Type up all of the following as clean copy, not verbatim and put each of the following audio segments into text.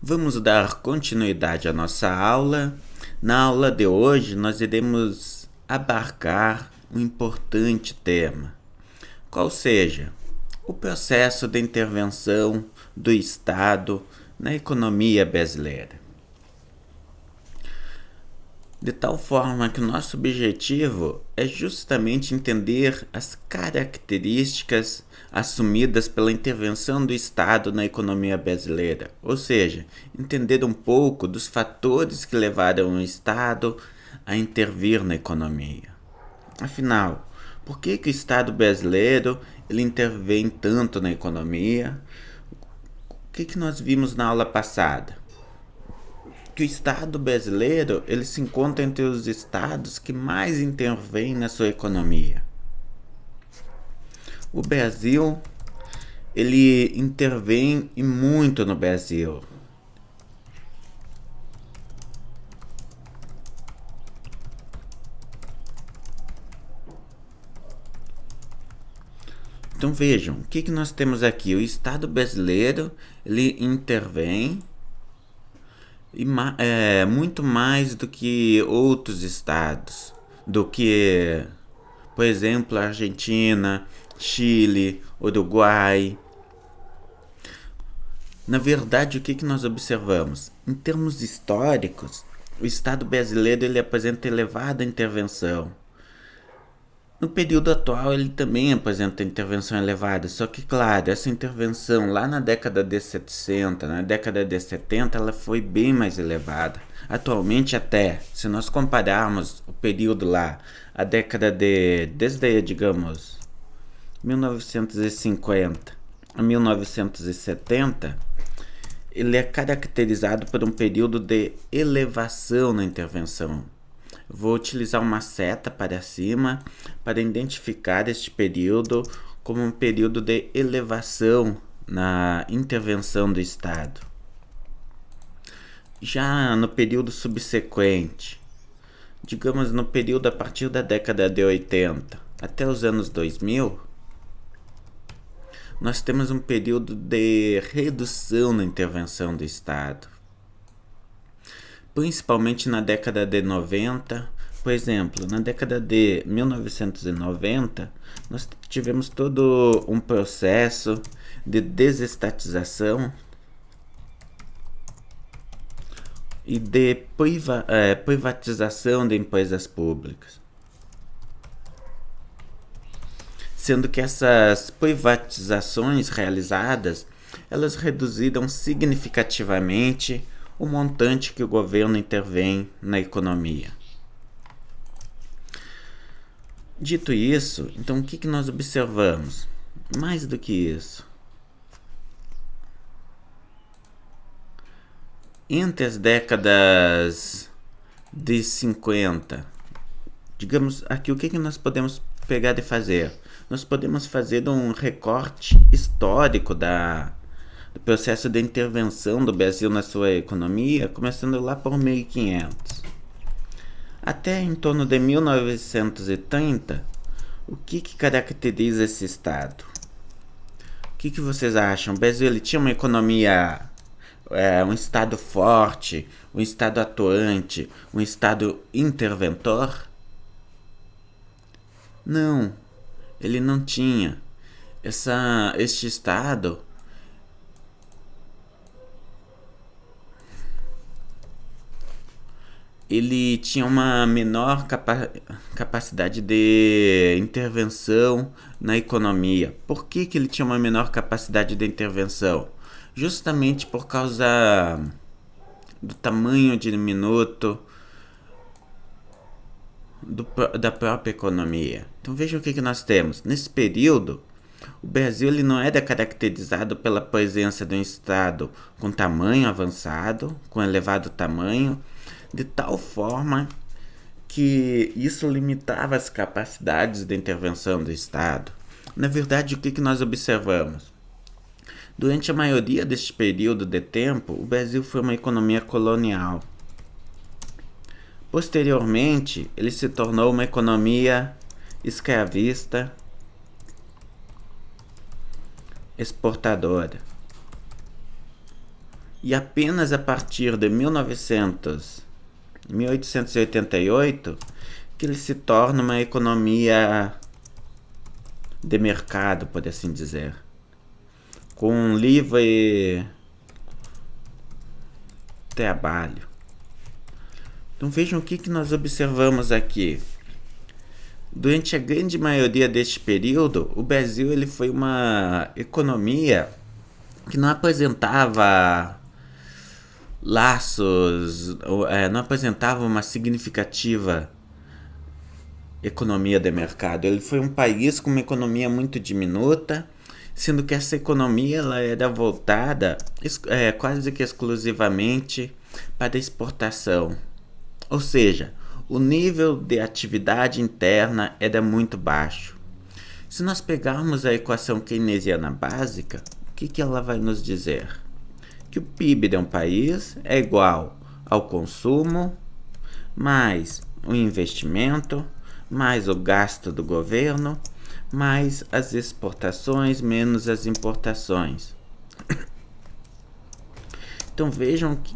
Vamos dar continuidade à nossa aula. Na aula de hoje, nós iremos abarcar um importante tema, qual seja o processo de intervenção do Estado na economia brasileira. De tal forma que o nosso objetivo é justamente entender as características assumidas pela intervenção do Estado na economia brasileira, ou seja, entender um pouco dos fatores que levaram o Estado a intervir na economia. Afinal, por que o Estado brasileiro ele intervém tanto na economia? O que nós vimos na aula passada? Que o Estado brasileiro ele se encontra entre os estados que mais intervêm na sua economia. O Brasil ele intervém e muito no Brasil. Então vejam, o que nós temos aqui? O Estado brasileiro ele intervém e muito mais do que outros estados, do que, por exemplo, a Argentina, Chile, Uruguai. Na verdade, o que nós observamos? Em termos históricos, o Estado brasileiro ele apresenta elevada intervenção. No período atual, ele também apresenta intervenção elevada, só que, claro, essa intervenção lá na década de 70, na década de 70, ela foi bem mais elevada. Atualmente, até, se nós compararmos o período lá, a década desde, digamos, 1950 a 1970, ele é caracterizado por um período de elevação na intervenção. Vou utilizar uma seta para cima para identificar este período como um período de elevação na intervenção do Estado. Já no período subsequente, digamos no período a partir da década de 80 até os anos 2000, nós temos um período de redução na intervenção do Estado. Principalmente na década de 90, por exemplo, na década de 1990, nós tivemos todo um processo de desestatização e de privatização de empresas públicas. Sendo que essas privatizações realizadas, elas reduziram significativamente o montante que o governo intervém na economia. Dito isso, então o que nós observamos? Mais do que isso. Entre as décadas de 50, digamos aqui, o que nós podemos pegar e fazer? Nós podemos fazer um recorte histórico do processo de intervenção do Brasil na sua economia, começando lá por 1500. Até em torno de 1930, o que caracteriza esse Estado? O que vocês acham? O Brasil ele tinha uma economia, um Estado forte, um Estado atuante, um Estado interventor? Não, ele não tinha. Este Estado ele tinha uma menor capacidade de intervenção na economia. Por que ele tinha uma menor capacidade de intervenção? Justamente por causa do tamanho diminuto da própria economia. Então vejam o que nós temos. Nesse período, o Brasil ele não era caracterizado pela presença de um Estado com tamanho avançado, com elevado tamanho, de tal forma que isso limitava as capacidades de intervenção do Estado. Na verdade, o que nós observamos? Durante a maioria deste período de tempo, o Brasil foi uma economia colonial. Posteriormente, ele se tornou uma economia escravista, exportadora. E apenas a partir de 1888 que ele se torna uma economia de mercado, por assim dizer, com livre trabalho. Então vejam o que nós observamos aqui. Durante a grande maioria deste período, o Brasil ele foi uma economia que não apresentava laços, não apresentava uma significativa economia de mercado. Ele foi um país com uma economia muito diminuta, sendo que essa economia ela era voltada quase que exclusivamente para a exportação. Ou seja, o nível de atividade interna era muito baixo. Se nós pegarmos a equação keynesiana básica, o que ela vai nos dizer? Que o PIB de um país é igual ao consumo, mais o investimento, mais o gasto do governo, mais as exportações, menos as importações. Então vejam que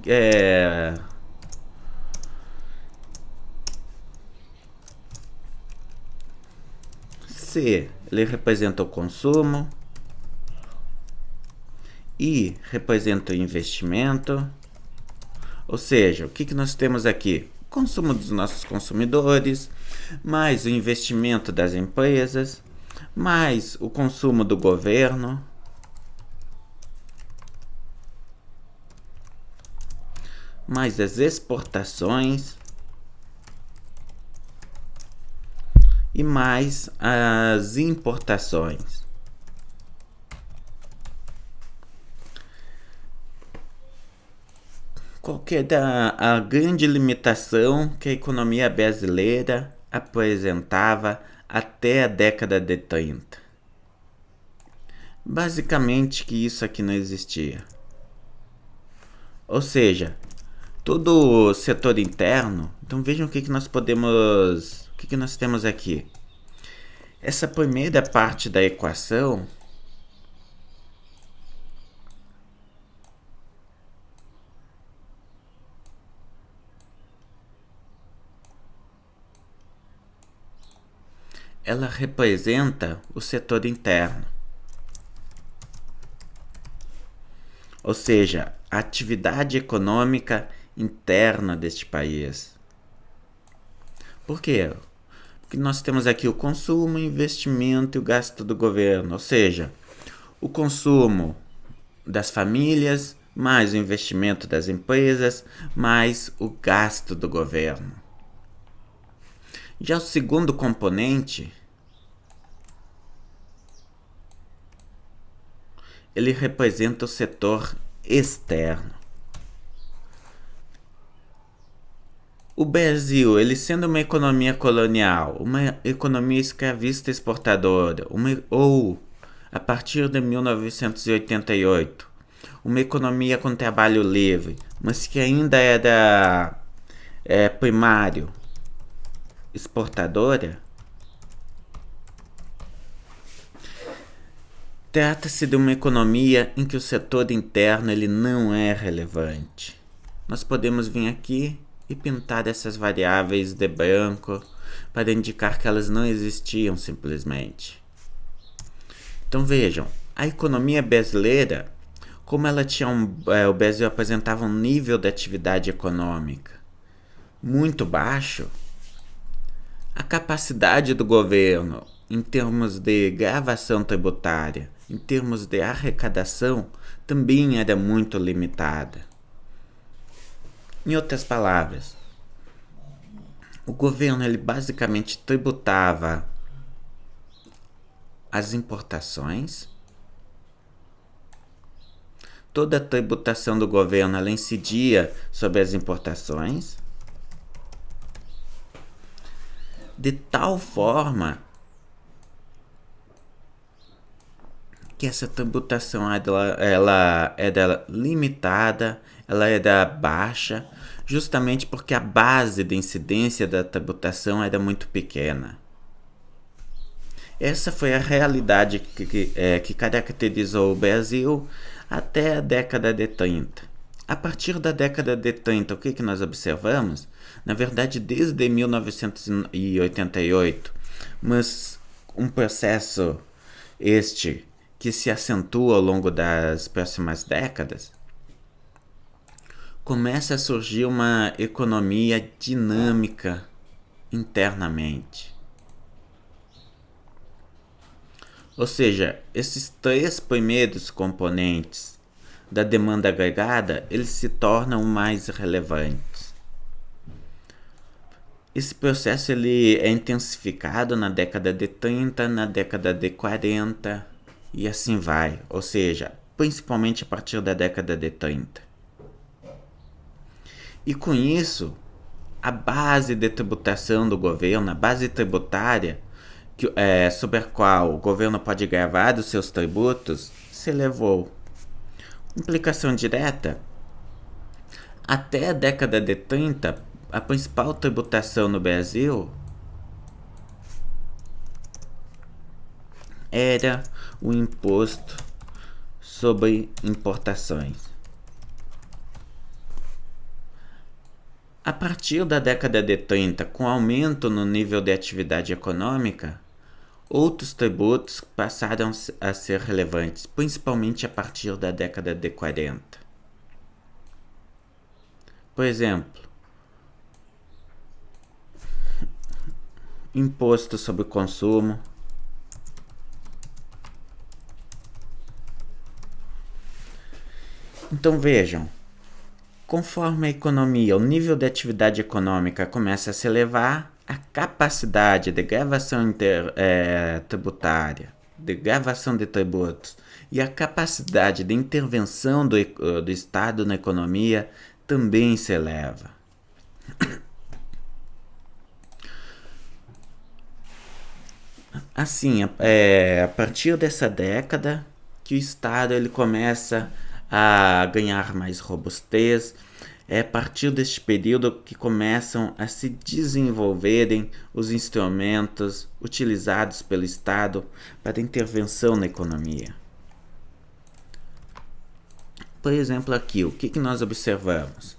C ele representa o consumo, I representa o investimento, ou seja, o que nós temos aqui? O consumo dos nossos consumidores, mais o investimento das empresas, mais o consumo do governo, mais as exportações e mais as importações. Qual que é a grande limitação que a economia brasileira apresentava até a década de 30? Basicamente que isso aqui não existia. Ou seja, todo o setor interno. Então vejam o que nós podemos... O que nós temos aqui? Essa primeira parte da equação ela representa o setor interno. Ou seja, a atividade econômica interna deste país. Por quê? Porque nós temos aqui o consumo, o investimento e o gasto do governo. Ou seja, o consumo das famílias, mais o investimento das empresas, mais o gasto do governo. Já o segundo componente, ele representa o setor externo. O Brasil, ele sendo uma economia colonial, uma economia escravista exportadora, ou a partir de 1988, uma economia com trabalho livre, mas que ainda era primário, exportadora, trata-se de uma economia em que o setor interno ele não é relevante. Nós podemos vir aqui e pintar essas variáveis de branco para indicar que elas não existiam simplesmente. Então vejam, a economia brasileira, como ela tinha o Brasil apresentava um nível de atividade econômica muito baixo, a capacidade do governo em termos de gravação tributária, em termos de arrecadação, também era muito limitada. Em outras palavras, o governo ele basicamente tributava as importações. Toda a tributação do governo ela incidia sobre as importações, de tal forma que essa tributação ela era limitada, ela era baixa, justamente porque a base de incidência da tributação era muito pequena. Essa foi a realidade que caracterizou o Brasil até a década de 30. A partir da década de 30, o que nós observamos? Na verdade, desde 1988, mas um processo este que se acentua ao longo das próximas décadas, começa a surgir uma economia dinâmica internamente. Ou seja, esses três primeiros componentes da demanda agregada, eles se tornam mais relevantes. Esse processo ele é intensificado na década de 30, na década de 40 e assim vai, ou seja, principalmente a partir da década de 30. E com isso, a base de tributação do governo, a base tributária sobre a qual o governo pode gravar os seus tributos, se elevou. Implicação direta: até a década de 30, a principal tributação no Brasil era o imposto sobre importações. A partir da década de 30, com aumento no nível de atividade econômica, outros tributos passaram a ser relevantes, principalmente a partir da década de 40. Por exemplo, imposto sobre o consumo, então vejam, conforme a economia, o nível de atividade econômica começa a se elevar, a capacidade de gravação tributária, de gravação de tributos e a capacidade de intervenção do Estado na economia também se eleva. Assim, a partir dessa década que o Estado ele começa a ganhar mais robustez, é a partir deste período que começam a se desenvolverem os instrumentos utilizados pelo Estado para intervenção na economia. Por exemplo, aqui, o que nós observamos?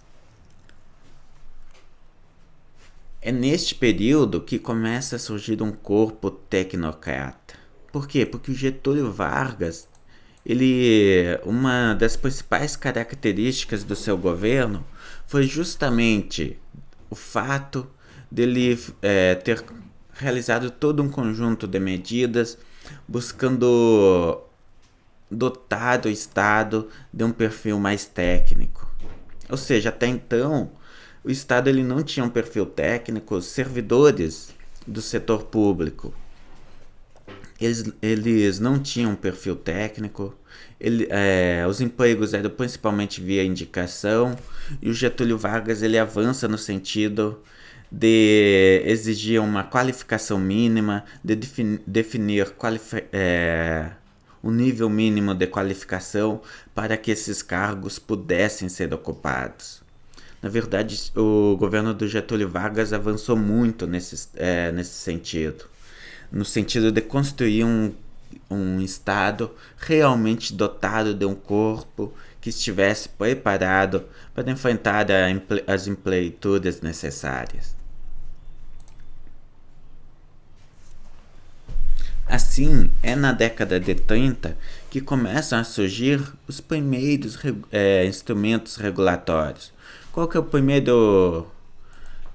É neste período que começa a surgir um corpo tecnocrata. Por quê? Porque o Getúlio Vargas, uma das principais características do seu governo foi justamente o fato dele ter realizado todo um conjunto de medidas buscando dotar o Estado de um perfil mais técnico. Ou seja, até então, o Estado ele não tinha um perfil técnico, os servidores do setor público eles não tinham um perfil técnico, os empregos eram principalmente via indicação, e o Getúlio Vargas ele avança no sentido de exigir uma qualificação mínima, de definir o nível mínimo de qualificação para que esses cargos pudessem ser ocupados. Na verdade, o governo do Getúlio Vargas avançou muito nesse sentido, no sentido de construir um Estado realmente dotado de um corpo que estivesse preparado para enfrentar as empleituras necessárias. Assim, é na década de 30 que começam a surgir os primeiros instrumentos regulatórios. Qual que é o primeiro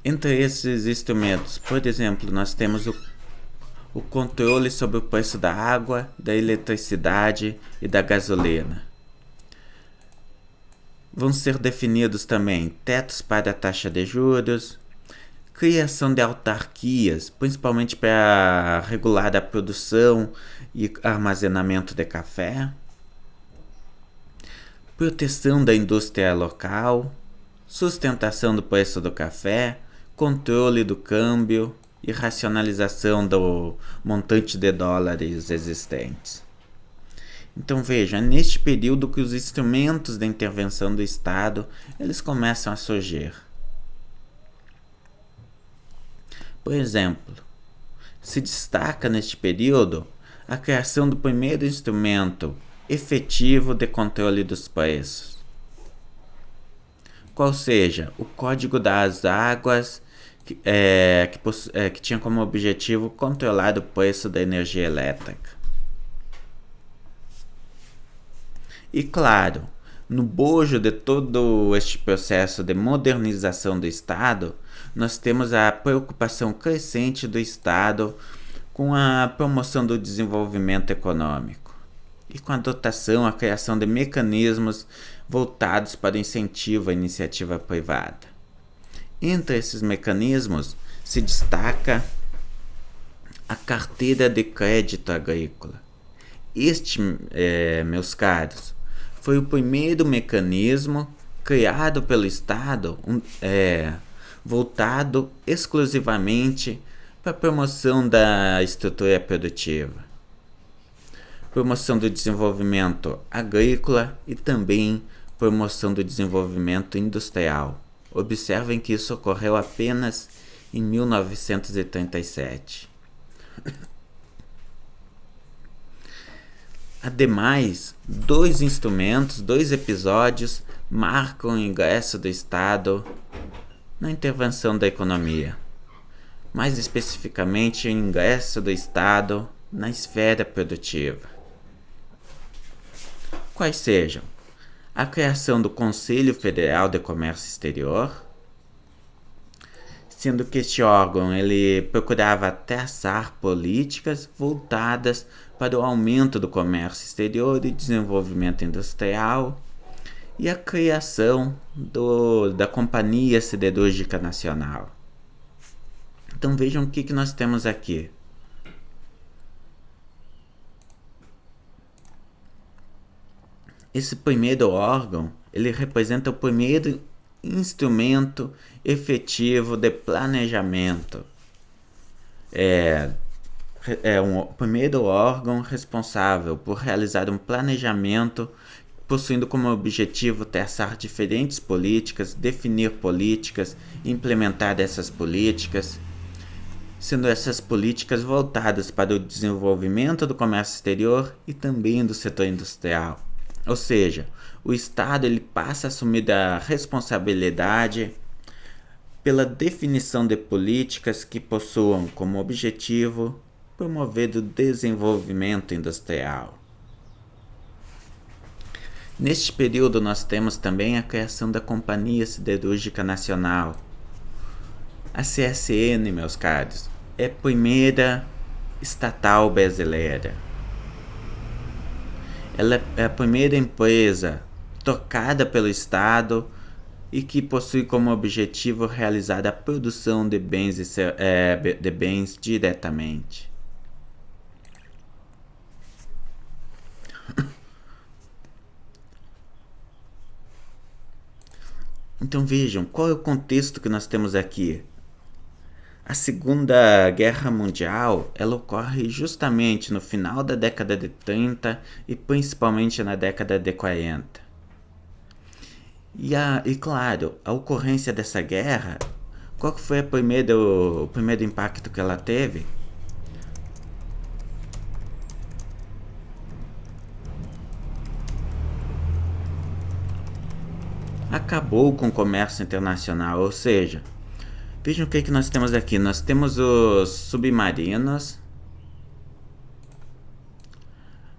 entre esses instrumentos? Por exemplo, nós temos o controle sobre o preço da água, da eletricidade e da gasolina. Vão ser definidos também tetos para a taxa de juros, criação de autarquias, principalmente para regular a produção e armazenamento de café, proteção da indústria local, sustentação do preço do café, controle do câmbio e racionalização do montante de dólares existentes. Então veja, é neste período que os instrumentos de intervenção do Estado eles começam a surgir. Por exemplo, se destaca neste período a criação do primeiro instrumento efetivo de controle dos preços. qual seja o Código das Águas, que tinha como objetivo controlar o preço da energia elétrica. E claro, no bojo de todo este processo de modernização do Estado, nós temos a preocupação crescente do Estado com a promoção do desenvolvimento econômico e com a dotação, a criação de mecanismos voltados para o incentivo à iniciativa privada. Entre esses mecanismos se destaca a carteira de crédito agrícola. Este, meus caros, foi o primeiro mecanismo criado pelo Estado, voltado exclusivamente para a promoção da estrutura produtiva, promoção do desenvolvimento agrícola e também promoção do desenvolvimento industrial. Observem que isso ocorreu apenas em 1937. Ademais, dois episódios marcam o ingresso do Estado na intervenção da economia. Mais especificamente, o ingresso do Estado na esfera produtiva. Quais sejam? A criação do Conselho Federal de Comércio Exterior, sendo que este órgão ele procurava traçar políticas voltadas para o aumento do comércio exterior e desenvolvimento industrial, e a criação da Companhia Siderúrgica Nacional. Então vejam o que nós temos aqui. Esse primeiro órgão, ele representa o primeiro instrumento efetivo de planejamento. É um primeiro órgão responsável por realizar um planejamento, possuindo como objetivo traçar diferentes políticas, definir políticas, implementar essas políticas, sendo essas políticas voltadas para o desenvolvimento do comércio exterior e também do setor industrial. Ou seja, o Estado ele passa a assumir a responsabilidade pela definição de políticas que possuam como objetivo promover o desenvolvimento industrial. Neste período nós temos também a criação da Companhia Siderúrgica Nacional. A CSN, meus caros, é a primeira estatal brasileira. Ela é a primeira empresa tocada pelo Estado e que possui como objetivo realizar a produção de bens diretamente. Então vejam, qual é o contexto que nós temos aqui? A Segunda Guerra Mundial, ela ocorre justamente no final da década de 30 e principalmente na década de 40. E claro, a ocorrência dessa guerra, qual foi o primeiro impacto que ela teve? Acabou com o comércio internacional, ou seja, vejam o que nós temos aqui. Nós temos os submarinos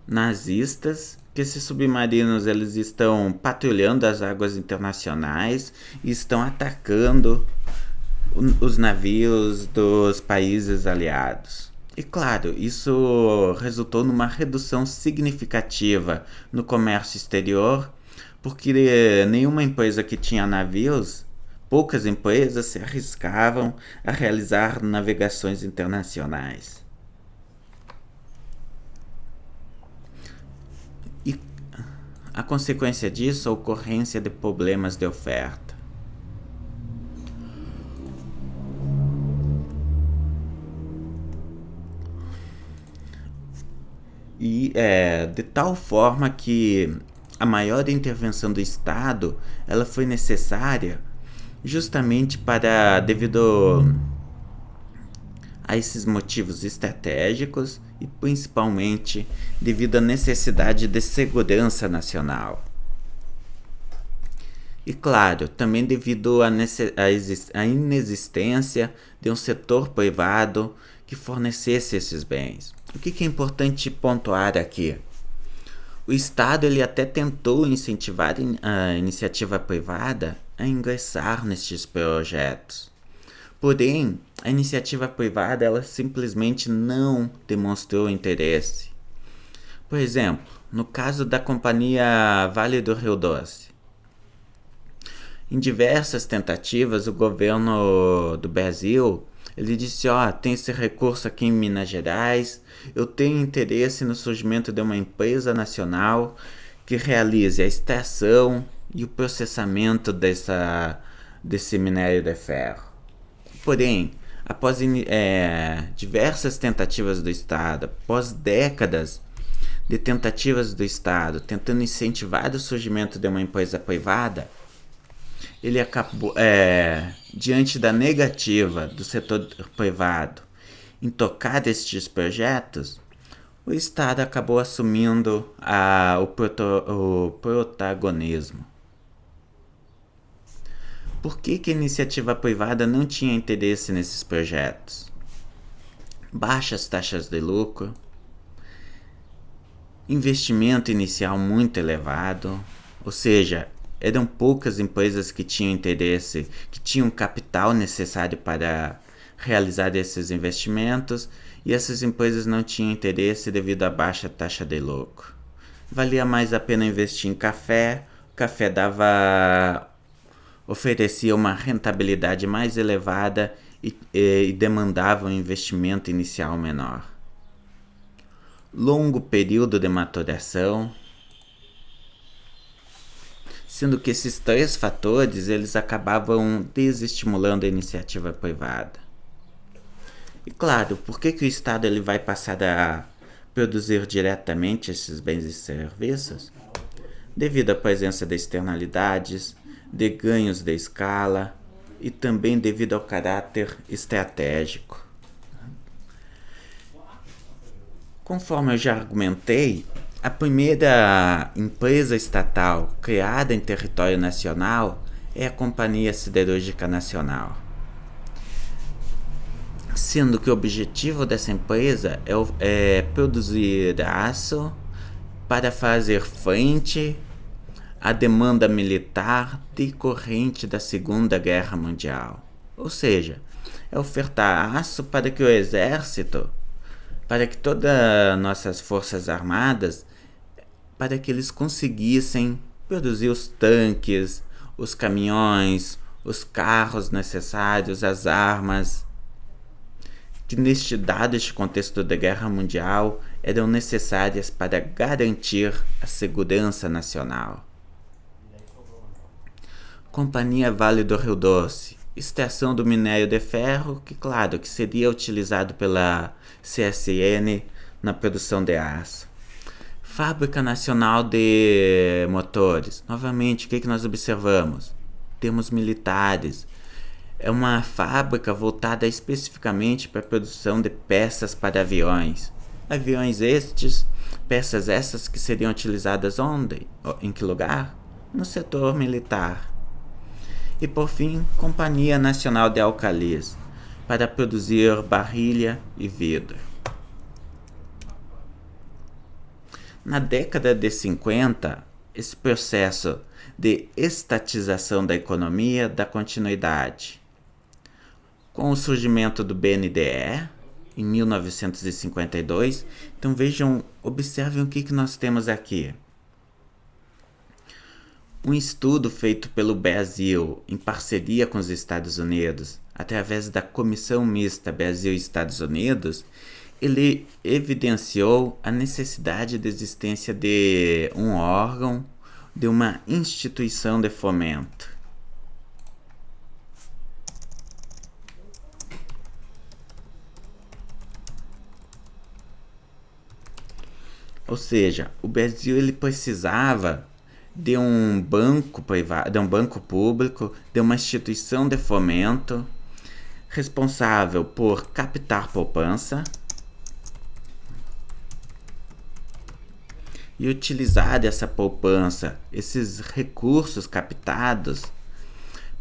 nazistas, que esses submarinos eles estão patrulhando as águas internacionais e estão atacando os navios dos países aliados. E claro, isso resultou numa redução significativa no comércio exterior, porque nenhuma empresa que tinha navios, poucas empresas se arriscavam a realizar navegações internacionais. E a consequência disso é a ocorrência de problemas de oferta. E de tal forma que a maior intervenção do Estado ela foi necessária justamente devido a esses motivos estratégicos e principalmente devido à necessidade de segurança nacional. E claro, também devido à inexistência de um setor privado que fornecesse esses bens. O que é importante pontuar aqui? O Estado ele até tentou incentivar a iniciativa privada a ingressar nestes projetos. Porém, a iniciativa privada ela simplesmente não demonstrou interesse. Por exemplo, no caso da companhia Vale do Rio Doce, em diversas tentativas, o governo do Brasil ele disse: tem esse recurso aqui em Minas Gerais, eu tenho interesse no surgimento de uma empresa nacional que realize a extração e o processamento desse minério de ferro. Porém, após diversas tentativas do Estado, após décadas de tentativas do Estado tentando incentivar o surgimento de uma empresa privada, ele acabou, diante da negativa do setor privado em tocar destes projetos, o Estado acabou assumindo o protagonismo. Por que a iniciativa privada não tinha interesse nesses projetos? Baixas taxas de lucro, investimento inicial muito elevado, ou seja, eram poucas empresas que tinham interesse, que tinham capital necessário para realizar esses investimentos, e essas empresas não tinham interesse devido à baixa taxa de lucro. Valia mais a pena investir em café, o café oferecia uma rentabilidade mais elevada e demandava um investimento inicial menor. Longo período de maturação, sendo que esses três fatores eles acabavam desestimulando a iniciativa privada. E claro, por que o Estado ele vai passar a produzir diretamente esses bens e serviços? Devido à presença de externalidades, de ganhos de escala e também devido ao caráter estratégico. Conforme eu já argumentei, a primeira empresa estatal criada em território nacional é a Companhia Siderúrgica Nacional, sendo que o objetivo dessa empresa é produzir aço para fazer frente à demanda militar decorrente da Segunda Guerra Mundial. Ou seja, é ofertar aço para que o exército, para que todas as nossas forças armadas, para que eles conseguissem produzir os tanques, os caminhões, os carros necessários, as armas, que neste contexto da Guerra Mundial eram necessárias para garantir a segurança nacional. Companhia Vale do Rio Doce, extração do minério de ferro, que claro, que seria utilizado pela CSN na produção de aço. Fábrica Nacional de Motores, novamente, o que nós observamos? Temos militares. É uma fábrica voltada especificamente para a produção de peças para aviões. Peças essas que seriam utilizadas onde? Em que lugar? No setor militar. E por fim, Companhia Nacional de Alcalis, para produzir barrilha e vidro. Na década de 50, esse processo de estatização da economia dá continuidade. Com o surgimento do BNDE, em 1952, então observem o que nós temos aqui. Um estudo feito pelo Brasil em parceria com os Estados Unidos, através da Comissão Mista Brasil e Estados Unidos, ele evidenciou a necessidade de existência de um órgão, de uma instituição de fomento. Ou seja, o Brasil ele precisava de um banco privado, de um banco público, de uma instituição de fomento responsável por captar poupança e utilizar essa poupança, esses recursos captados,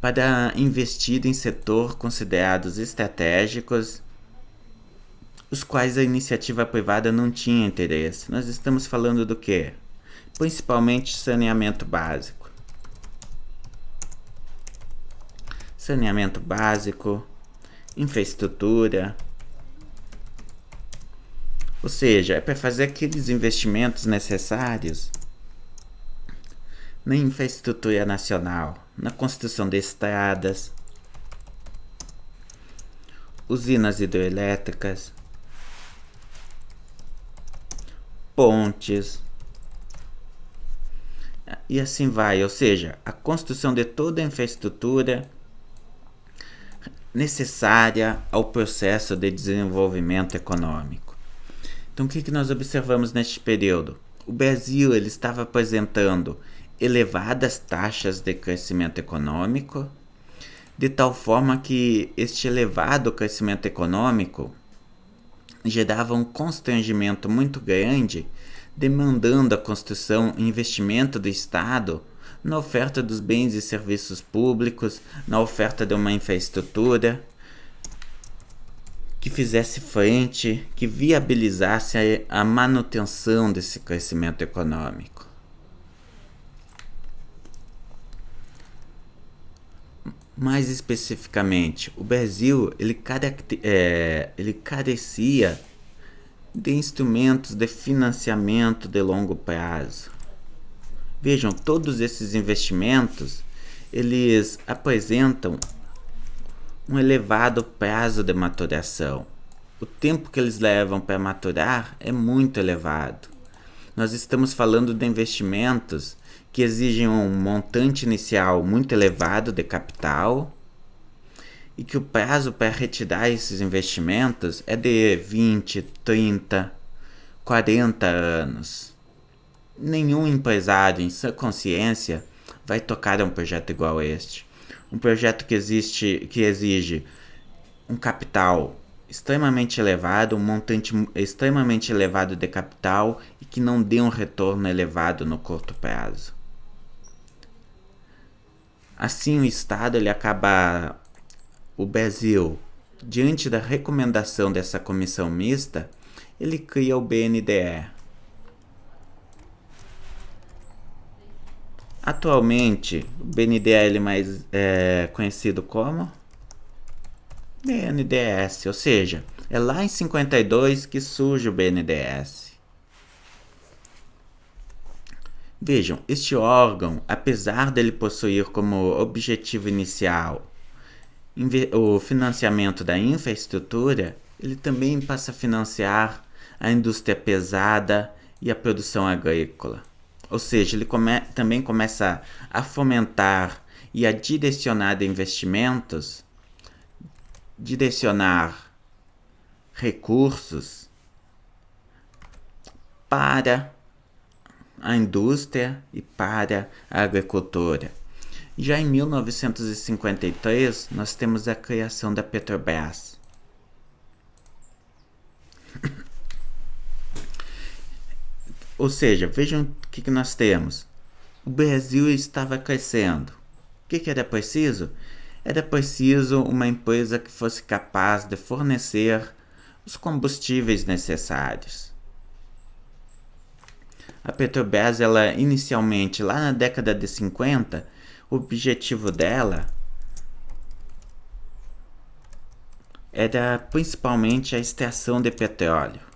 para investir em setor considerados estratégicos, os quais a iniciativa privada não tinha interesse. Nós estamos falando do quê? Principalmente saneamento básico. Saneamento básico, infraestrutura. Ou seja, é para fazer aqueles investimentos necessários na infraestrutura nacional, na construção de estradas, usinas hidrelétricas, pontes, e assim vai. Ou seja, a construção de toda a infraestrutura necessária ao processo de desenvolvimento econômico. Então, o que nós observamos neste período? O Brasil ele estava apresentando elevadas taxas de crescimento econômico, de tal forma que este elevado crescimento econômico gerava um constrangimento muito grande, demandando a construção e investimento do Estado na oferta dos bens e serviços públicos, na oferta de uma infraestrutura que fizesse frente, que viabilizasse a manutenção desse crescimento econômico. Mais especificamente, o Brasil ele carecia de instrumentos de financiamento de longo prazo. Vejam, todos esses investimentos, eles apresentam um elevado prazo de maturação. O tempo que eles levam para maturar é muito elevado. Nós estamos falando de investimentos que exigem um montante inicial muito elevado de capital e que o prazo para retirar esses investimentos é de 20, 30, 40 anos. Nenhum empresário em sua consciência vai tocar um projeto igual a este. Um projeto que exige um capital extremamente elevado, um montante extremamente elevado de capital e que não dê um retorno elevado no curto prazo. Assim, o Brasil, diante da recomendação dessa comissão mista, ele cria o BNDE. Atualmente, o BNDE ele mais conhecido como BNDES, ou seja, é lá em 52 que surge o BNDES. Vejam, este órgão, apesar dele possuir como objetivo inicial o financiamento da infraestrutura, ele também passa a financiar a indústria pesada e a produção agrícola. Ou seja, ele também começa a fomentar e a direcionar investimentos, direcionar recursos para a indústria e para a agricultura. Já em 1953, nós temos a criação da Petrobras. Ou seja, vejam o que nós temos. O Brasil estava crescendo. O que era preciso? Era preciso uma empresa que fosse capaz de fornecer os combustíveis necessários. A Petrobras, ela inicialmente, lá na década de 50, o objetivo dela era principalmente a extração de petróleo.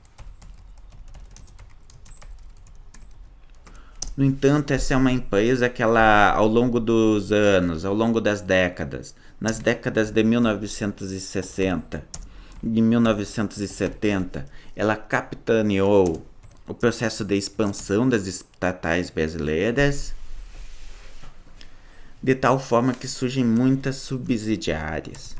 No entanto, essa é uma empresa que ela, ao longo dos anos, ao longo das décadas, nas décadas de 1960 e 1970, ela capitaneou o processo de expansão das estatais brasileiras, de tal forma que surgem muitas subsidiárias.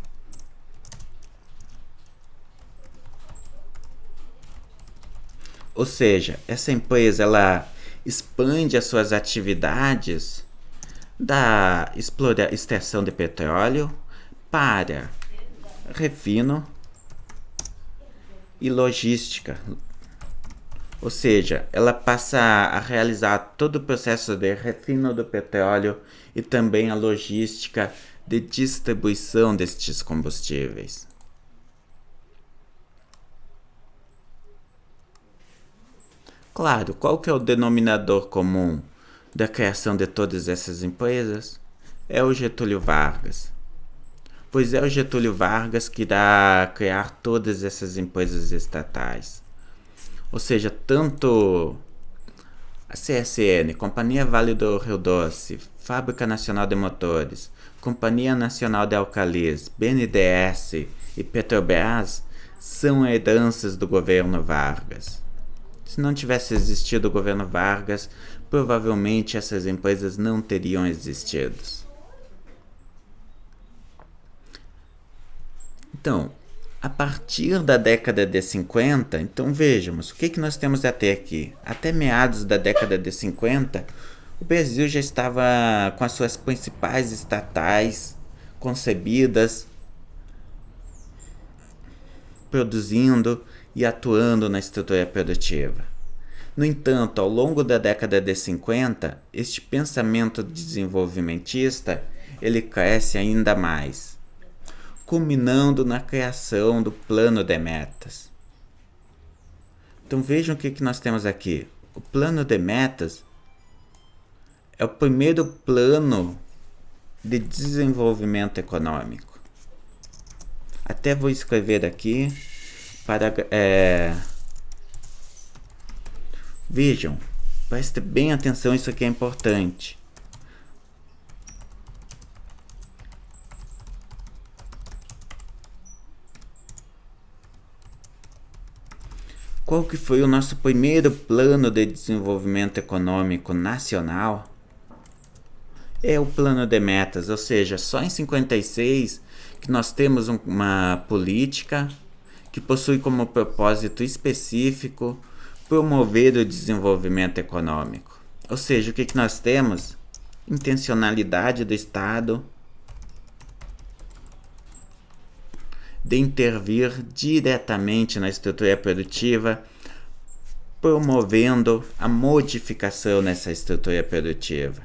Ou seja, essa empresa ela expande as suas atividades da extração de petróleo para refino e logística. Ou seja, ela passa a realizar todo o processo de refino do petróleo e também a logística de distribuição destes combustíveis. Claro, qual que é o denominador comum da criação de todas essas empresas? É o Getúlio Vargas. Pois é o Getúlio Vargas que irá criar todas essas empresas estatais. Ou seja, tanto a CSN, Companhia Vale do Rio Doce, Fábrica Nacional de Motores, Companhia Nacional de Alcalis, BNDES e Petrobras são heranças do governo Vargas. Se não tivesse existido o governo Vargas, provavelmente essas empresas não teriam existido. Então, a partir da década de 50, então vejamos, o que nós temos até aqui? Até meados da década de 50, o Brasil já estava com as suas principais estatais concebidas, produzindo e atuando na estrutura produtiva. No entanto, ao longo da década de 50, este pensamento desenvolvimentista ele cresce ainda mais, culminando na criação do Plano de Metas. Então vejam o que nós temos aqui. O Plano de Metas é o primeiro plano de desenvolvimento econômico. Até vou escrever aqui para... Vejam, preste bem atenção, isso aqui é importante. Qual que foi o nosso primeiro plano de desenvolvimento econômico nacional? É o Plano de Metas, ou seja, só em 56 que nós temos uma política que possui como propósito específico promover o desenvolvimento econômico. Ou seja, o que nós temos? Intencionalidade do Estado de intervir diretamente na estrutura produtiva, promovendo a modificação nessa estrutura produtiva.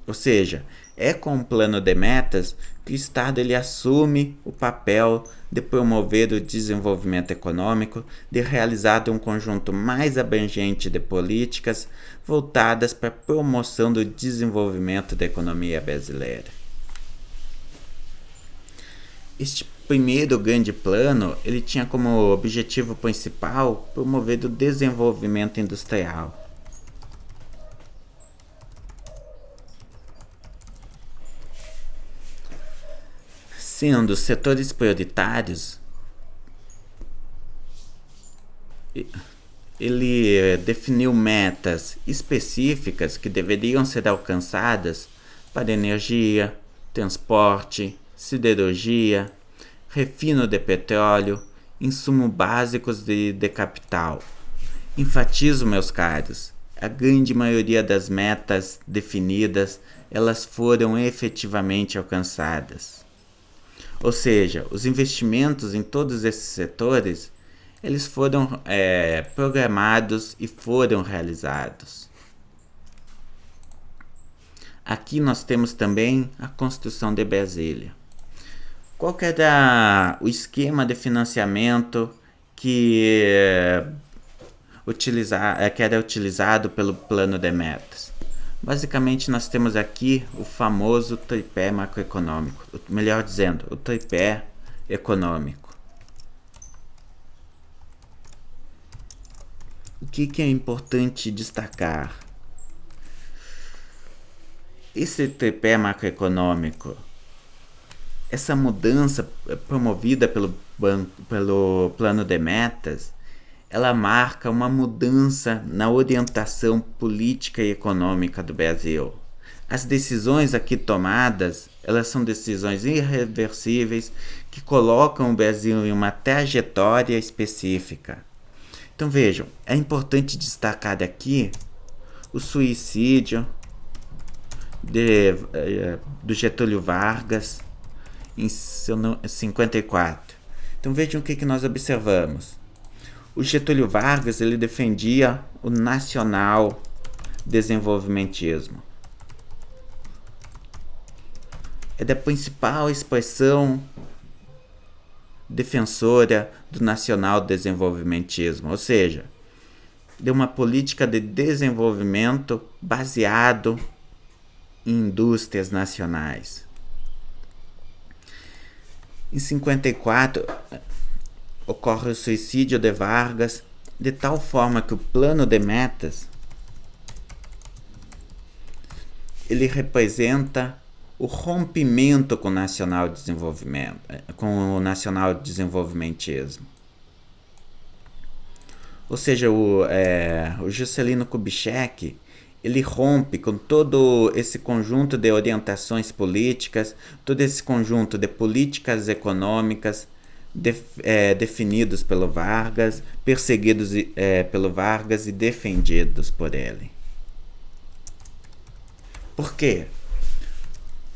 Ou seja, é com o Plano de Metas que o Estado ele assume o papel de promover o desenvolvimento econômico, de realizar um conjunto mais abrangente de políticas voltadas para a promoção do desenvolvimento da economia brasileira. Este primeiro grande plano ele tinha como objetivo principal promover o desenvolvimento industrial. Sendo os setores prioritários, ele definiu metas específicas que deveriam ser alcançadas para energia, transporte, siderurgia, refino de petróleo, insumos básicos de capital. Enfatizo, meus caros, a grande maioria das metas definidas, elas foram efetivamente alcançadas. Ou seja, os investimentos em todos esses setores, eles foram programados e foram realizados. Aqui nós temos também a construção de Brasília. Qual que era o esquema de financiamento que era utilizado pelo Plano de Metas? Basicamente, nós temos aqui o famoso tripé macroeconômico, melhor dizendo, o tripé econômico. O que é importante destacar? Esse tripé macroeconômico, essa mudança promovida pelo Plano de Metas, ela marca uma mudança na orientação política e econômica do Brasil. As decisões aqui tomadas, elas são decisões irreversíveis que colocam o Brasil em uma trajetória específica. Então vejam, é importante destacar aqui o suicídio do Getúlio Vargas em 54. Então vejam o que nós observamos. O Getúlio Vargas ele defendia o nacional desenvolvimentismo. É da principal expressão defensora do nacional desenvolvimentismo, ou seja, de uma política de desenvolvimento baseado em indústrias nacionais. Em 54 ocorre o suicídio de Vargas, de tal forma que o plano de metas ele representa o rompimento com o nacional desenvolvimento, com o nacional desenvolvimentismo. Ou seja, o Juscelino Kubitschek ele rompe com todo esse conjunto de orientações políticas, todo esse conjunto de políticas econômicas definidos pelo Vargas, perseguidos pelo Vargas e defendidos por ele. Por quê?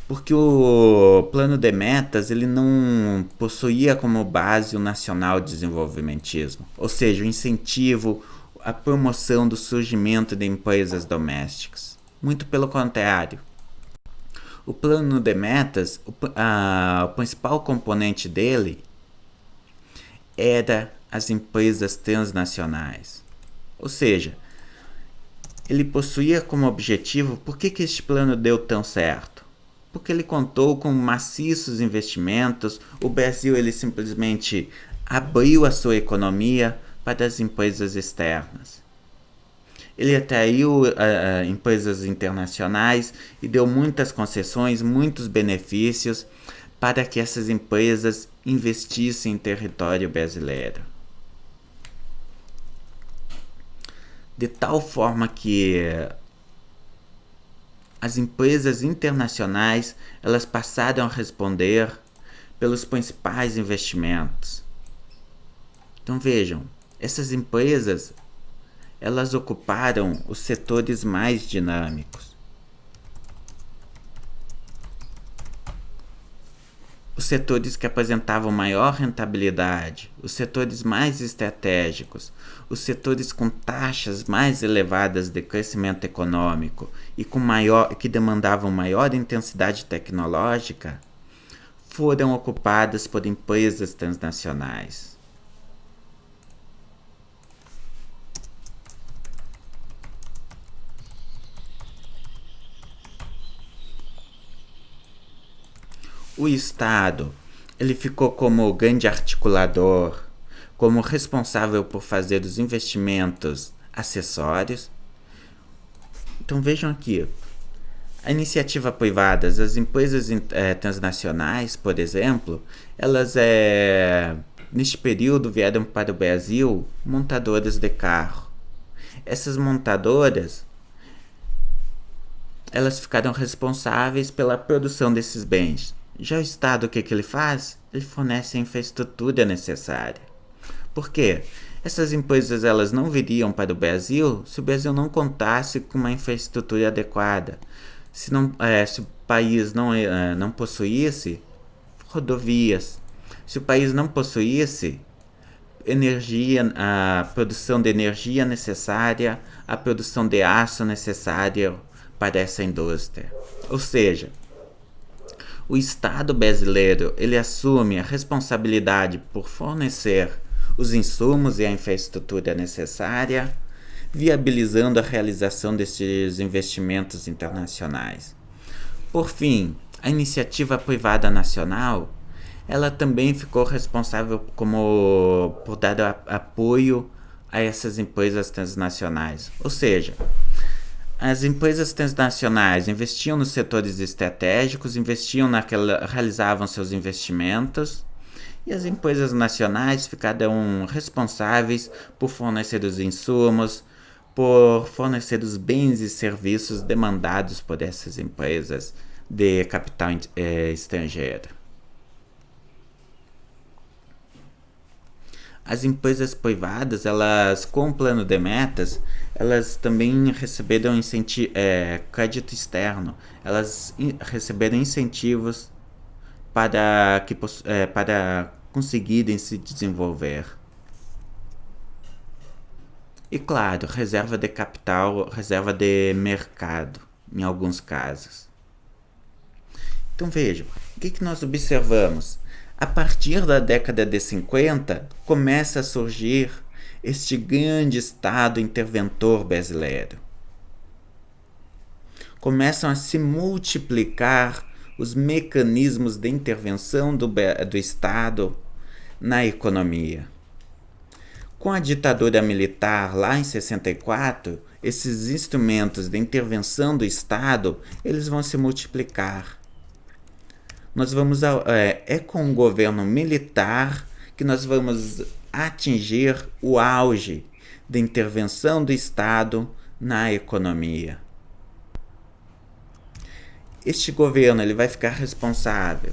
Porque o plano de metas ele não possuía como base o nacional desenvolvimentismo, ou seja, o incentivo, a promoção do surgimento de empresas domésticas. Muito pelo contrário. O plano de metas, o principal componente dele era as empresas transnacionais. Ou seja, ele possuía como objetivo, por que este plano deu tão certo? Porque ele contou com maciços investimentos, o Brasil ele simplesmente abriu a sua economia para as empresas externas. Ele atraiu empresas internacionais e deu muitas concessões, muitos benefícios para que essas empresas investissem em território brasileiro. De tal forma que as empresas internacionais elas passaram a responder pelos principais investimentos. Então vejam, essas empresas elas ocuparam os setores mais dinâmicos. Os setores que apresentavam maior rentabilidade, os setores mais estratégicos, os setores com taxas mais elevadas de crescimento econômico e que demandavam maior intensidade tecnológica, foram ocupadas por empresas transnacionais. O Estado ele ficou como o grande articulador, como responsável por fazer os investimentos acessórios. Então vejam aqui, a iniciativa privada, as empresas transnacionais, por exemplo, elas neste período vieram para o Brasil montadoras de carro. Essas montadoras elas ficaram responsáveis pela produção desses bens. Já o Estado, o que ele faz? Ele fornece a infraestrutura necessária. Por quê? Essas empresas elas não viriam para o Brasil se o Brasil não contasse com uma infraestrutura adequada. Se o país não possuísse rodovias, se o país não possuísse energia, a produção de energia necessária, a produção de aço necessária para essa indústria. Ou seja, o Estado brasileiro ele assume a responsabilidade por fornecer os insumos e a infraestrutura necessária, viabilizando a realização desses investimentos internacionais. Por fim, a iniciativa privada nacional, ela também ficou responsável por dar apoio a essas empresas transnacionais. Ou seja, as empresas transnacionais investiam nos setores estratégicos, realizavam seus investimentos, e as empresas nacionais ficaram responsáveis por fornecer os insumos, por fornecer os bens e serviços demandados por essas empresas de capital estrangeiro. As empresas privadas, elas com o plano de metas, elas também receberam crédito externo, elas receberam incentivos para conseguirem se desenvolver. E claro, reserva de capital, reserva de mercado, em alguns casos. Então vejam, o que nós observamos? A partir da década de 50, começa a surgir este grande Estado interventor brasileiro. Começam a se multiplicar os mecanismos de intervenção do Estado na economia. Com a ditadura militar lá em 64, esses instrumentos de intervenção do Estado, eles vão se multiplicar. É com o governo militar que nós vamos atingir o auge da intervenção do Estado na economia. Este governo ele vai ficar responsável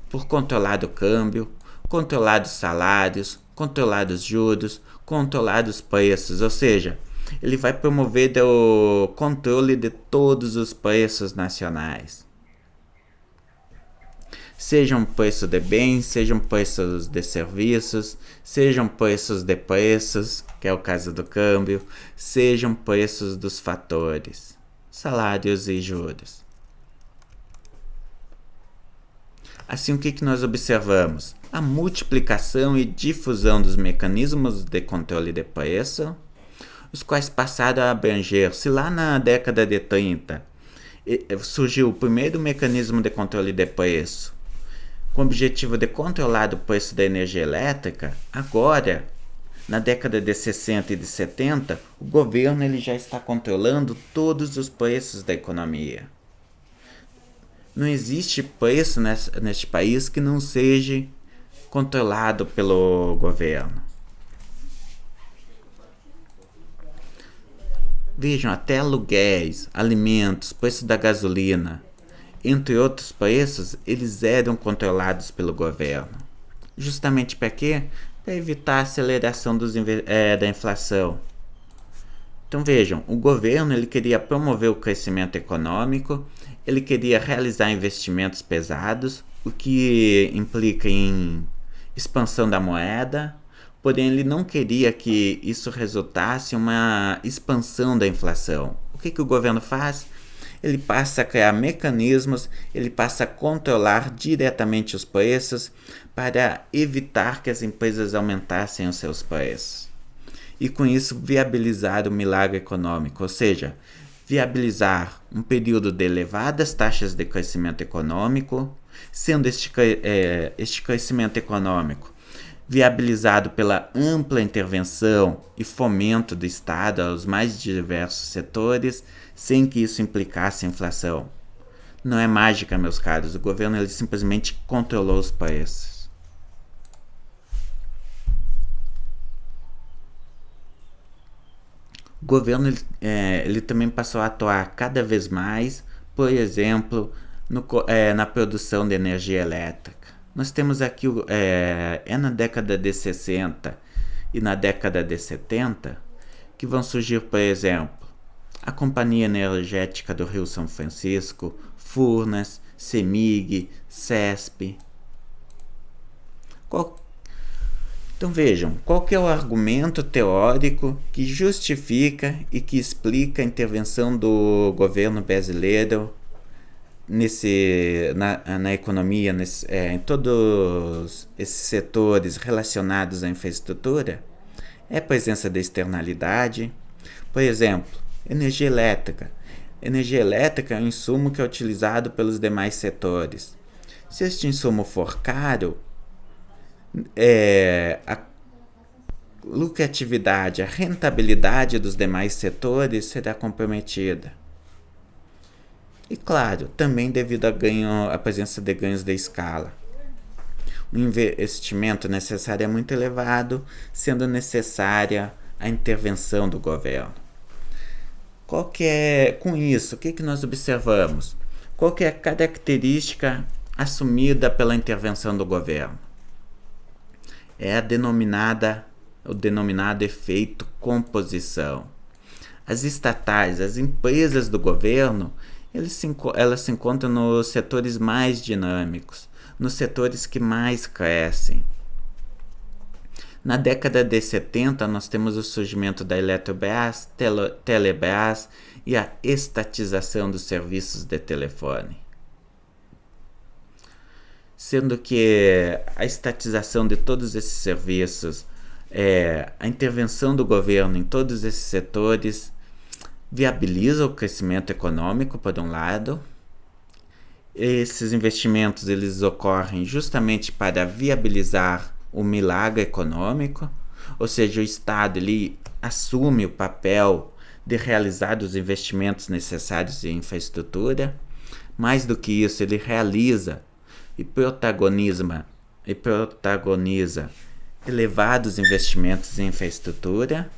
por controlar o câmbio, controlar os salários, controlar os juros, controlar os preços, ou seja, ele vai promover o controle de todos os preços nacionais. Sejam preços de bens, sejam preços de serviços, sejam preços de preços, que é o caso do câmbio, sejam preços dos fatores, salários e juros. Assim, o que nós observamos? A multiplicação e difusão dos mecanismos de controle de preço, os quais passaram a abranger, se lá na década de 30 surgiu o primeiro mecanismo de controle de preço, com o objetivo de controlar o preço da energia elétrica, agora, na década de 60 e de 70, o governo ele já está controlando todos os preços da economia. Não existe preço neste país que não seja controlado pelo governo. Vejam, até aluguéis, alimentos, preço da gasolina, entre outros preços, eles eram controlados pelo governo. Justamente para quê? Para evitar a aceleração da inflação. Então vejam, o governo ele queria promover o crescimento econômico, ele queria realizar investimentos pesados, o que implica em expansão da moeda, porém ele não queria que isso resultasse em uma expansão da inflação. O que o governo faz? Ele passa a criar mecanismos, ele passa a controlar diretamente os preços para evitar que as empresas aumentassem os seus preços. E com isso viabilizar o milagre econômico, ou seja, viabilizar um período de elevadas taxas de crescimento econômico, sendo este crescimento econômico viabilizado pela ampla intervenção e fomento do Estado aos mais diversos setores, sem que isso implicasse inflação. Não é mágica, meus caros, o governo ele simplesmente controlou os preços. O governo ele também passou a atuar cada vez mais, por exemplo, na produção de energia elétrica. Nós temos aqui, na década de 60 e na década de 70, que vão surgir, por exemplo, a Companhia Energética do Rio São Francisco, Furnas, CEMIG, CESP. Então vejam, qual que é o argumento teórico que justifica e que explica a intervenção do governo brasileiro na economia, em todos esses setores relacionados à infraestrutura? É a presença da externalidade. Por exemplo, energia elétrica. Energia elétrica é um insumo que é utilizado pelos demais setores. Se este insumo for caro, a lucratividade, a rentabilidade dos demais setores será comprometida. E claro, também devido à presença de ganhos de escala. O investimento necessário é muito elevado, sendo necessária a intervenção do governo. Com isso, o que nós observamos? Qual que é a característica assumida pela intervenção do governo? É o denominado efeito composição. As estatais, as empresas do governo, elas se encontram nos setores mais dinâmicos, nos setores que mais crescem. Na década de 70, nós temos o surgimento da Eletrobras, Telebrás e a estatização dos serviços de telefone. Sendo que a estatização de todos esses serviços, a intervenção do governo em todos esses setores, viabiliza o crescimento econômico, por um lado. Esses investimentos eles ocorrem justamente para viabilizar o milagre econômico, ou seja, o Estado ele assume o papel de realizar os investimentos necessários em infraestrutura. Mais do que isso, ele realiza e protagoniza elevados investimentos em infraestrutura,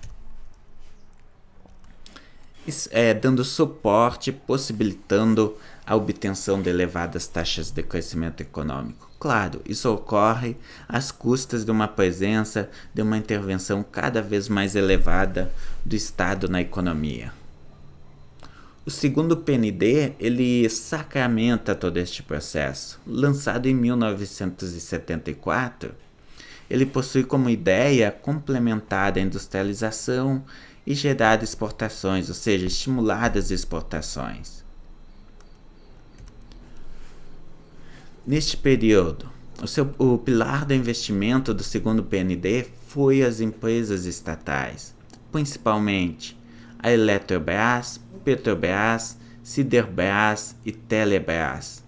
dando suporte, possibilitando a obtenção de elevadas taxas de crescimento econômico. Claro, isso ocorre às custas de uma presença, de uma intervenção cada vez mais elevada do Estado na economia. O segundo PND, ele sacramenta todo este processo. Lançado em 1974, ele possui como ideia complementar a industrialização e gerar exportações, ou seja, estimular as exportações. Neste período, o pilar do investimento do segundo PND foi as empresas estatais, principalmente a Eletrobras, Petrobras, Siderbras e Telebrás.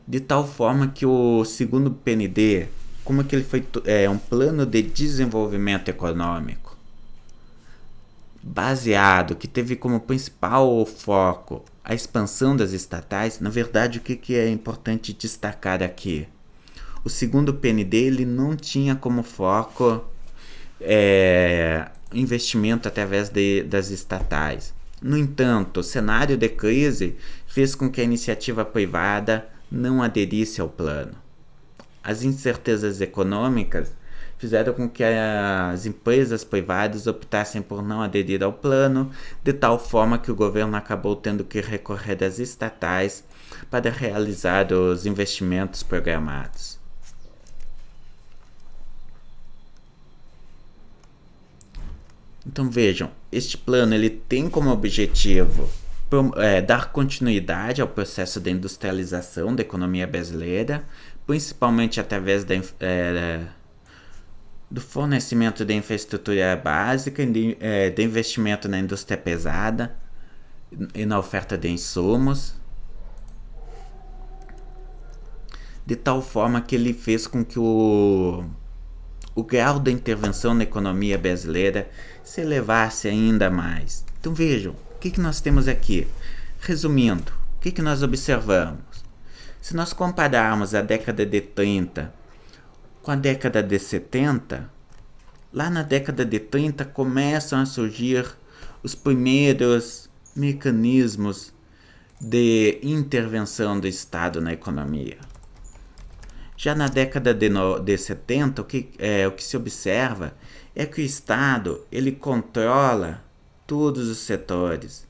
De tal forma que o segundo PND, como que ele foi um plano de desenvolvimento econômico, baseado, que teve como principal foco a expansão das estatais. Na verdade, o que é importante destacar aqui? O segundo PND ele não tinha como foco investimento através das estatais. No entanto, o cenário de crise fez com que a iniciativa privada não aderisse ao plano. As incertezas econômicas fizeram com que as empresas privadas optassem por não aderir ao plano, de tal forma que o governo acabou tendo que recorrer às estatais para realizar os investimentos programados. Então vejam, este plano ele tem como objetivo dar continuidade ao processo de industrialização da economia brasileira, principalmente através do fornecimento de infraestrutura básica e de investimento na indústria pesada e na oferta de insumos, de tal forma que ele fez com que o grau da intervenção na economia brasileira se elevasse ainda mais. Então vejam, o que nós temos aqui? Resumindo, o que nós observamos? Se nós compararmos a década de 30 com a década de 70, lá na década de 30 começam a surgir os primeiros mecanismos de intervenção do Estado na economia. Já na década de 70, o que se observa é que o Estado ele controla todos os setores,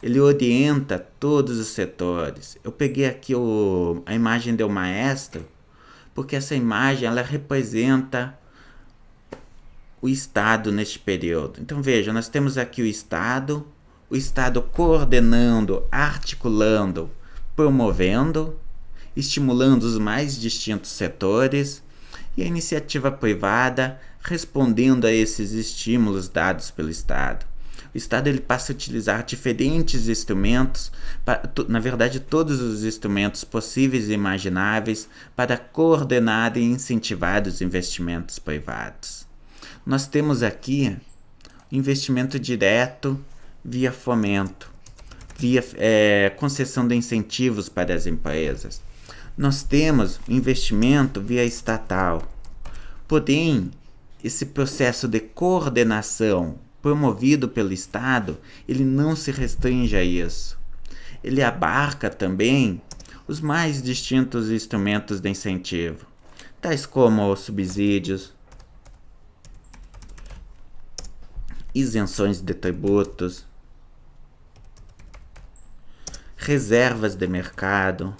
ele orienta todos os setores. Eu peguei aqui a imagem do maestro, porque essa imagem ela representa o Estado neste período. Então veja, nós temos aqui o Estado coordenando, articulando, promovendo, estimulando os mais distintos setores, e a iniciativa privada respondendo a esses estímulos dados pelo Estado. O Estado ele passa a utilizar diferentes instrumentos, na verdade todos os instrumentos possíveis e imagináveis, para coordenar e incentivar os investimentos privados. Nós temos aqui investimento direto via fomento, via concessão de incentivos para as empresas. Nós temos investimento via estatal. Porém, esse processo de coordenação promovido pelo Estado, ele não se restringe a isso. Ele abarca também os mais distintos instrumentos de incentivo, tais como subsídios, isenções de tributos, reservas de mercado,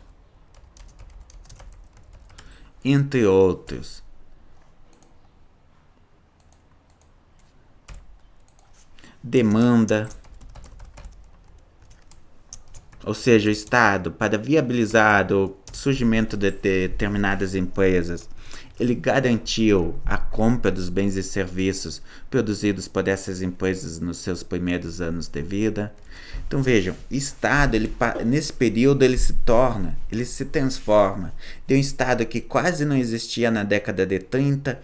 entre outros. demanda. Ou seja, o Estado, para viabilizar o surgimento de determinadas empresas, ele garantiu a compra dos bens e serviços produzidos por essas empresas nos seus primeiros anos de vida. Então vejam, o Estado, nesse período, ele se transforma de um Estado que quase não existia na década de 30,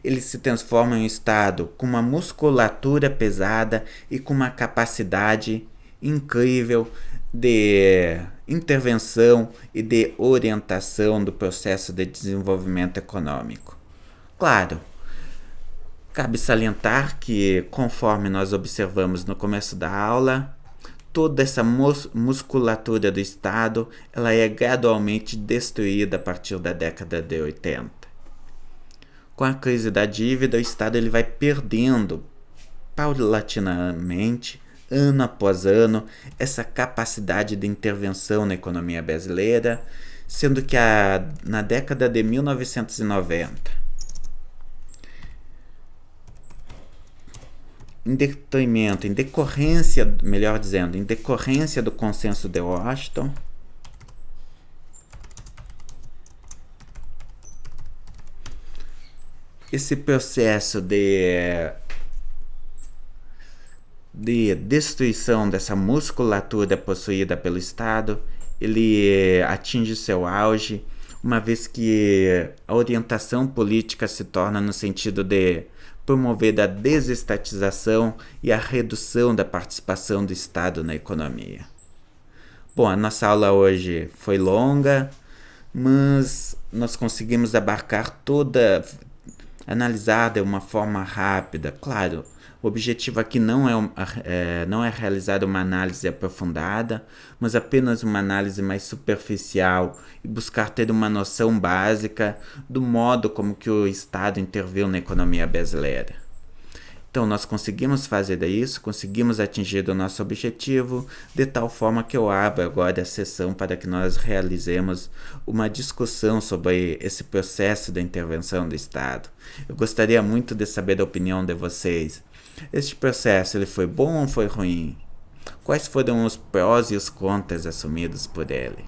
ele se transforma em um Estado com uma musculatura pesada e com uma capacidade incrível de intervenção e de orientação do processo de desenvolvimento econômico. Claro, cabe salientar que, conforme nós observamos no começo da aula, toda essa musculatura do Estado ela é gradualmente destruída a partir da década de 80. Com a crise da dívida, o Estado ele vai perdendo paulatinamente, ano após ano, essa capacidade de intervenção na economia brasileira, sendo que na década de 1990, em decorrência do consenso de Washington, esse processo de destruição dessa musculatura possuída pelo Estado, ele atinge seu auge, uma vez que a orientação política se torna no sentido de promover a desestatização e a redução da participação do Estado na economia. Bom, a nossa aula hoje foi longa, mas nós conseguimos abarcar analisar de uma forma rápida. Claro, o objetivo aqui não é realizar uma análise aprofundada, mas apenas uma análise mais superficial e buscar ter uma noção básica do modo como que o Estado interviu na economia brasileira. Então, nós conseguimos fazer isso, conseguimos atingir o nosso objetivo, de tal forma que eu abro agora a sessão para que nós realizemos uma discussão sobre esse processo de intervenção do Estado. Eu gostaria muito de saber a opinião de vocês. Este processo ele foi bom ou foi ruim? Quais foram os prós e os contras assumidos por ele?